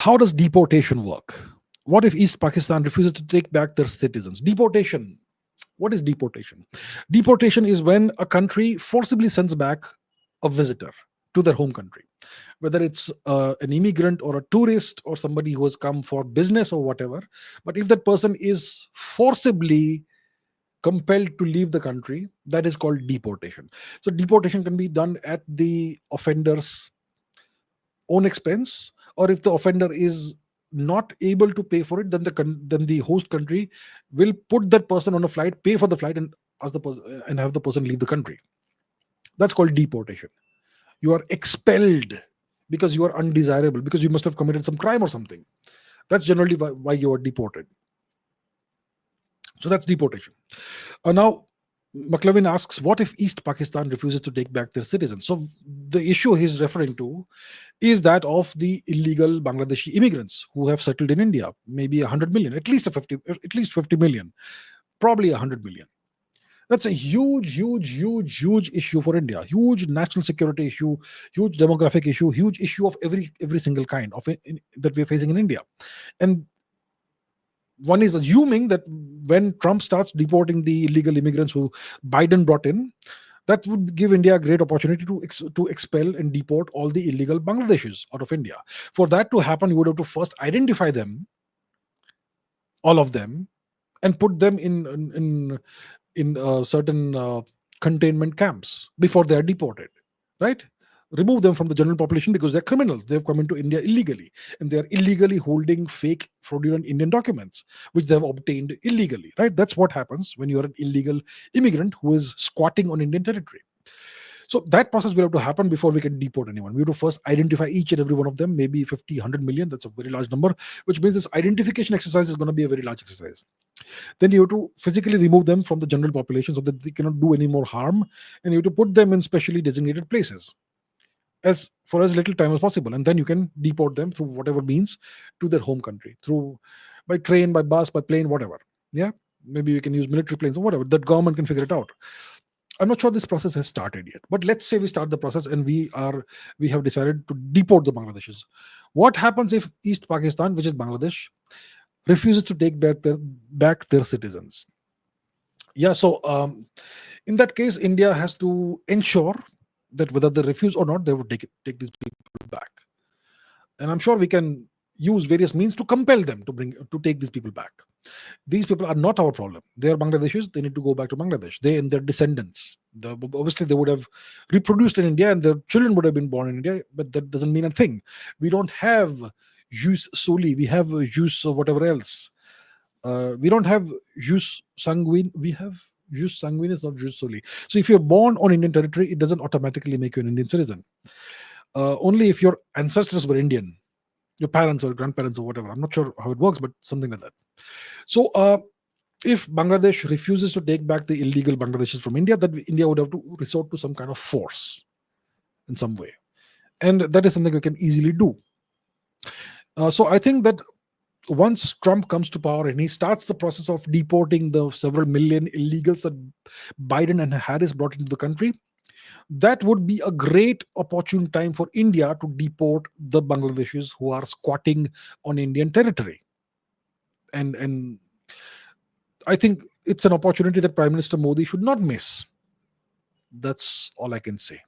How does deportation work? What if East Pakistan refuses to take back their citizens? Deportation. What is deportation? Deportation is when a country forcibly sends back a visitor to their home country, whether it's an immigrant or a tourist or somebody who has come for business or whatever. But if that person is forcibly compelled to leave the country, that is called deportation. So deportation can be done at the offender's own expense, or if the offender is not able to pay for it, then then the host country will put that person on a flight, pay for the flight, and ask the person and have the person leave the country. That's called deportation. You are expelled because you are undesirable, because you must have committed some crime or something. That's generally why you are deported. So that's deportation. Now, McLevin asks, what if East Pakistan refuses to take back their citizens? So the issue he's referring to is that of the illegal Bangladeshi immigrants who have settled in India, maybe 100 million, at least 50 million, probably 100 million. That's a huge issue for India. Huge national security issue, huge demographic issue, huge issue of every single kind of that we're facing in India. And one is assuming that when Trump starts deporting the illegal immigrants who Biden brought in, that would give India a great opportunity to expel and deport all the illegal Bangladeshis out of India. For that to happen, you would have to first identify them, all of them, and put them in certain containment camps before they are deported, right? Remove them from the general population because they're criminals. They've come into India illegally, and they are illegally holding fake fraudulent Indian documents which they have obtained illegally, right? That's what happens when you are an illegal immigrant who is squatting on Indian territory. So that process will have to happen before we can deport anyone. We have to first identify each and every one of them, maybe 50, 100 million. That's a very large number, which means this identification exercise is going to be a very large exercise. Then you have to physically remove them from the general population so that they cannot do any more harm, and you have to put them in specially designated places as for as little time as possible, and then you can deport them through whatever means to their home country, through by train, by bus, by plane, whatever. Yeah, maybe we can use military planes or whatever. That government can figure it out. I'm not sure this process has started yet, but let's say we start the process and we have decided to deport the Bangladeshis. What happens if East Pakistan, which is Bangladesh, refuses to take back their citizens? Yeah, so in that case, India has to ensure that whether they refuse or not, they would take these people back. And I'm sure we can use various means to compel them to take these people back. These people are not our problem. They are Bangladeshis. They need to go back to Bangladesh. They and their descendants. Obviously, they would have reproduced in India, and their children would have been born in India. But that doesn't mean a thing. We don't have jus soli. We have jus whatever else. We don't have jus sanguine. We have jus sanguinis, not jus soli. So if you're born on Indian territory, it doesn't automatically make you an Indian citizen. Only if your ancestors were Indian, your parents or grandparents or whatever. I'm not sure how it works, but something like that. So if Bangladesh refuses to take back the illegal Bangladeshis from India, that India would have to resort to some kind of force in some way. And that is something we can easily do. So I think that once Trump comes to power and he starts the process of deporting the several million illegals that Biden and Harris brought into the country, that would be a great opportune time for India to deport the Bangladeshis who are squatting on Indian territory. And I think it's an opportunity that Prime Minister Modi should not miss. That's all I can say.